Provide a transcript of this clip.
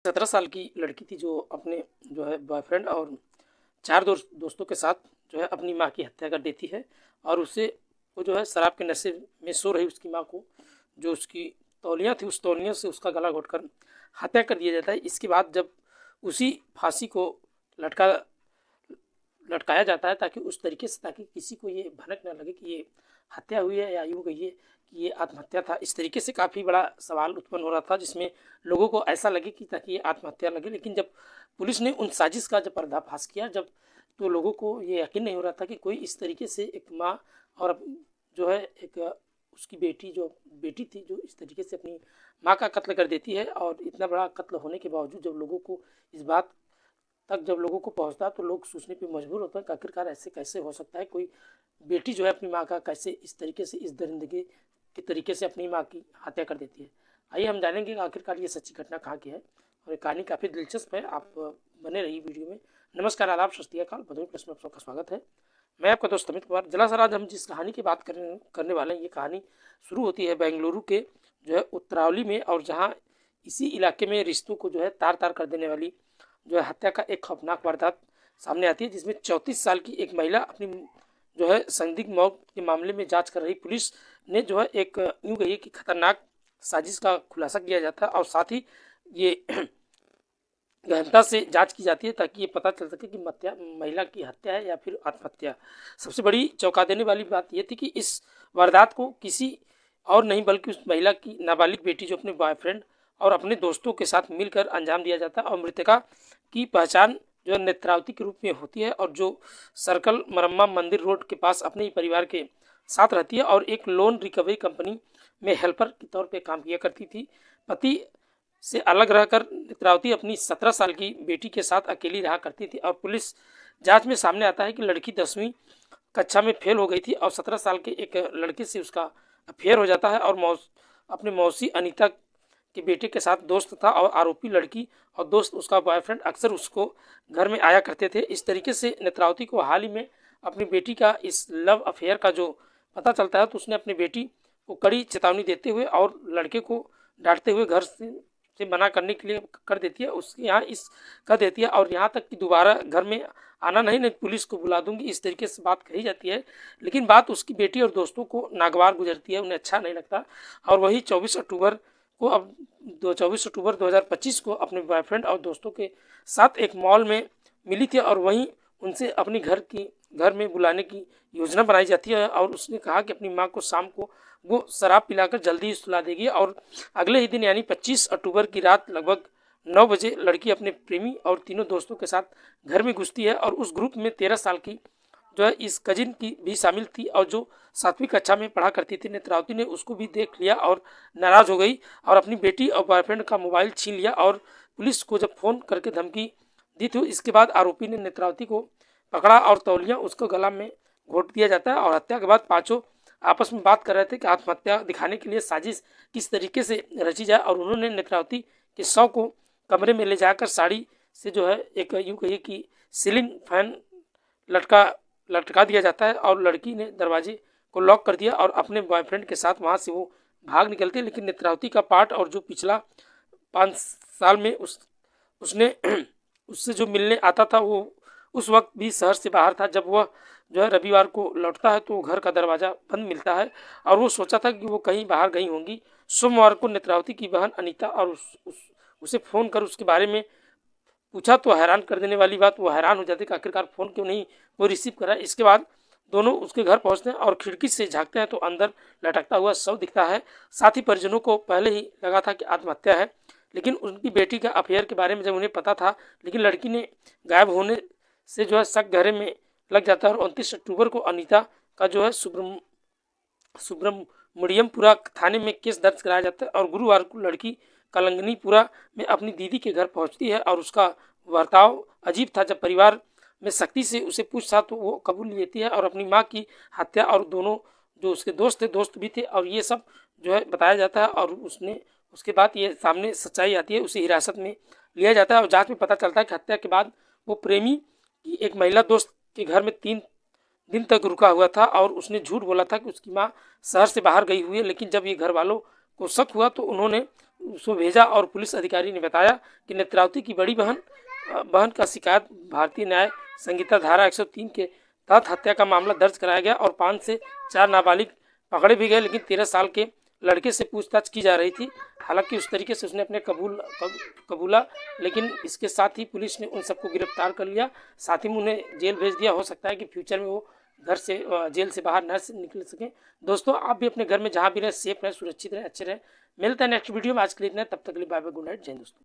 17 साल की लड़की थी जो अपने जो है बॉयफ्रेंड और 4 दोस्तों के साथ जो है अपनी माँ की हत्या कर देती है। और उसे वो जो है शराब के नशे में सो रही उसकी माँ को जो उसकी तौलियाँ थी उस तौलियों से उसका गला घोंटकर हत्या कर दिया जाता है। इसके बाद जब उसी फांसी को लटका लटकाया जाता है ताकि उस तरीके से ताकि किसी को ये भनक ना लगे कि ये हत्या हुई है या यूँ कहिए कि ये आत्महत्या था। इस तरीके से काफ़ी बड़ा सवाल उत्पन्न हो रहा था जिसमें लोगों को ऐसा लगे कि ताकि ये आत्महत्या लगे। लेकिन जब पुलिस ने उन साजिश का जब पर्दाफाश किया जब तो लोगों को ये यकीन नहीं हो रहा था कि कोई इस तरीके से एक माँ और जो है एक उसकी बेटी थी जो इस तरीके से अपनी माँ का कत्ल कर देती है। और इतना बड़ा कत्ल होने के बावजूद जब लोगों को इस बात तक जब लोगों को पहुंचता तो लोग सोचने पे मजबूर होते हैं कि आखिरकार ऐसे कैसे हो सकता है, कोई बेटी जो है अपनी माँ का कैसे इस तरीके से इस दरिंदगी के तरीके से अपनी माँ की हत्या कर देती है। आइए हम जानेंगे कि आखिरकार ये सच्ची घटना कहाँ की है और ये कहानी काफ़ी दिलचस्प है। आप बने रहिए वीडियो में। नमस्कार, आदाब, सत श्री अकाल, भदोही प्रेस में आप सबका स्वागत है। मैं आपका दोस्त अमित कुमार। जरा सर आज हम जिस कहानी की बात करने वाले हैं ये कहानी शुरू होती है बेंगलुरु के जो है उत्तरावली में, और जहाँ इसी इलाके में रिश्तों को जो है तार तार कर देने वाली जो है हत्या का एक खौफनाक वारदात सामने आती है, जिसमें 34 साल की एक महिला अपनी जो है संदिग्ध मौत के मामले में जांच कर रही पुलिस ने जो है एक यूँ कहिए कि खतरनाक साजिश का खुलासा किया जाता है और साथ ही ये गहनता से जांच की जाती है ताकि ये पता चल सके कि महिला की हत्या है या फिर आत्महत्या। सबसे बड़ी चौंका देने वाली बात ये थी कि इस वारदात को किसी और नहीं बल्कि उस महिला की नाबालिग बेटी जो अपने बॉयफ्रेंड और अपने दोस्तों के साथ मिलकर अंजाम दिया जाता है। और मृतका की पहचान जो नेत्रावती के रूप में होती है और जो सर्कल मरम्मा मंदिर रोड के पास अपने ही परिवार के साथ रहती है और एक लोन रिकवरी कंपनी में हेल्पर के तौर पे काम किया करती थी। पति से अलग रहकर नेत्रावती अपनी 17 साल की बेटी के साथ अकेली रहा करती थी। और पुलिस जांच में सामने आता है कि लड़की 10वीं कक्षा में फेल हो गई थी और 17 साल के एक लड़के से उसका अफेयर हो जाता है और अपने मौसी अनीता के बेटे के साथ दोस्त था। और आरोपी लड़की और दोस्त उसका बॉयफ्रेंड अक्सर उसको घर में आया करते थे। इस तरीके से नेत्रावती को हाल ही में अपनी बेटी का इस लव अफेयर का जो पता चलता है तो उसने अपनी बेटी को कड़ी चेतावनी देते हुए और लड़के को डांटते हुए घर से मना करने के लिए कर देती है, उसके यहाँ इस कर देती है और यहाँ तक कि दोबारा घर में आना नहीं पुलिस को बुला दूंगी, इस तरीके से बात कही जाती है। लेकिन बात उसकी बेटी और दोस्तों को नागवार गुजरती है, उन्हें अच्छा नहीं लगता। और वही 24 अक्टूबर 2025 को अपने बॉयफ्रेंड और दोस्तों के साथ एक मॉल में मिली थी और वहीं उनसे अपनी घर में बुलाने की योजना बनाई जाती है। और उसने कहा कि अपनी माँ को शाम को वो शराब पिलाकर जल्दी ही सुला देगी। और अगले ही दिन यानी 25 अक्टूबर की रात लगभग 9 बजे लड़की अपने प्रेमी और तीनों दोस्तों के साथ घर में घुसती है। और उस ग्रुप में 13 साल की जो है इस कजिन की भी शामिल थी और जो 7वीं कक्षा में पढ़ा करती थी। नेत्रावती ने उसको भी देख लिया और नाराज़ हो गई और अपनी बेटी और बॉयफ्रेंड का मोबाइल छीन लिया और पुलिस को जब फ़ोन करके धमकी दी थी इसके बाद आरोपी ने नेत्रावती को पकड़ा और तौलिया उसको गला में घोंट दिया जाता है। और हत्या के बाद पाँचों आपस में बात कर रहे थे कि आत्महत्या दिखाने के लिए साजिश किस तरीके से रची जाए। और उन्होंने नेत्रावती के शव को कमरे में ले जाकर साड़ी से जो है एक यूँ कहिए कि सीलिंग फैन लटका दिया जाता है और लड़की ने दरवाजे को लॉक कर दिया और अपने बॉयफ्रेंड के साथ वहाँ से वो भाग निकलती है। लेकिन नेत्रावती का पार्ट और जो पिछला 5 साल में उसने उससे जो मिलने आता था वो उस वक्त भी शहर से बाहर था। जब वह जो है रविवार को लौटता है तो घर का दरवाज़ा बंद मिलता है और वो सोचा था कि वो कहीं बाहर गई होंगी। सोमवार को नेत्रावती की बहन अनीता और उसे फ़ोन कर उसके बारे में पूछा तो हैरान कर देने वाली बात, वो हैरान हो जाती कि आखिरकार फ़ोन क्यों नहीं वो रिसीव करा। इसके बाद दोनों उसके घर पहुंचते हैं और खिड़की से झांकते हैं तो अंदर लटकता हुआ शव दिखता है। साथ ही परिजनों को पहले ही लगा था कि आत्महत्या है, लेकिन उनकी बेटी का अफेयर के बारे में जब उन्हें पता था, लेकिन लड़की ने गायब होने से जो है शक गहरे में लग जाता है। और 29 अक्टूबर को अनीता का जो है सुब्रमण्यमपुरा थाने में केस दर्ज कराया जाता है। और गुरुवार को लड़की कलंगनीपुरा में अपनी दीदी के घर पहुंचती है और उसका बर्ताव अजीब था। जब परिवार में सख्ती से उसे पूछा तो वो कबूल लेती है और अपनी माँ की हत्या और दोनों जो उसके दोस्त भी थे और ये सब जो है बताया जाता है। और उसके बाद ये सामने सच्चाई आती है, उसे हिरासत में लिया जाता है और जांच में पता चलता है कि हत्या के बाद वो प्रेमी की एक महिला दोस्त के घर में 3 दिन तक रुका हुआ था और उसने झूठ बोला था कि उसकी माँ शहर से बाहर गई हुई है। लेकिन जब ये घर वालों को शक हुआ तो उन्होंने उसको भेजा और पुलिस अधिकारी ने बताया कि नेत्रावती की बड़ी बहन का शिकायत भारतीय न्याय संहिता धारा 103 के तहत हत्या का मामला दर्ज कराया गया और 5 से 4 नाबालिग पकड़े भी गए, लेकिन 13 साल के लड़के से पूछताछ की जा रही थी। हालांकि उस तरीके से उसने अपने कबूला, लेकिन इसके साथ ही पुलिस ने उन सबको गिरफ्तार कर लिया, साथ ही में उन्हें जेल भेज दिया। हो सकता है कि फ्यूचर में वो घर से जेल से बाहर न निकल सकें। दोस्तों, आप भी अपने घर में जहाँ भी रहें सेफ रहें, सुरक्षित रहें, अच्छे रहें। मिलते हैं नेक्स्ट वीडियो में। आज के लिए इतना, तब तक के लिए बाय बाय, गुड नाइट, जय हिंद दोस्तों।